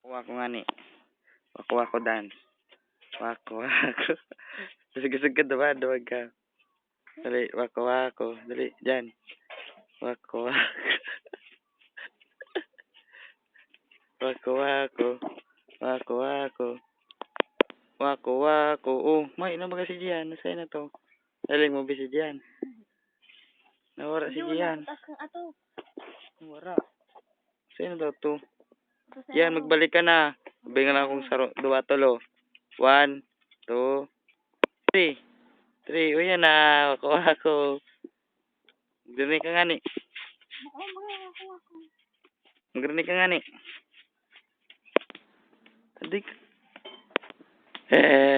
Wako nga ni. Wako dance. Wako. Gisig ka diba? Duwag ka. Dali, wako. Dali, dyan. Wako. Wako. Oh, may ina ba kasi diyan? Nasa'yo na to. Daling mo bisi diyan. Nawara si diyan. Nawara. Sa'yo na daw to. Yan, magbalik ka na. Sabihin na akong duwa tolo. 1, 2, 3. 3. O yan na. Wako. Magrinig ka nga ni. Magrinig ka nga ni. Adik. Hello.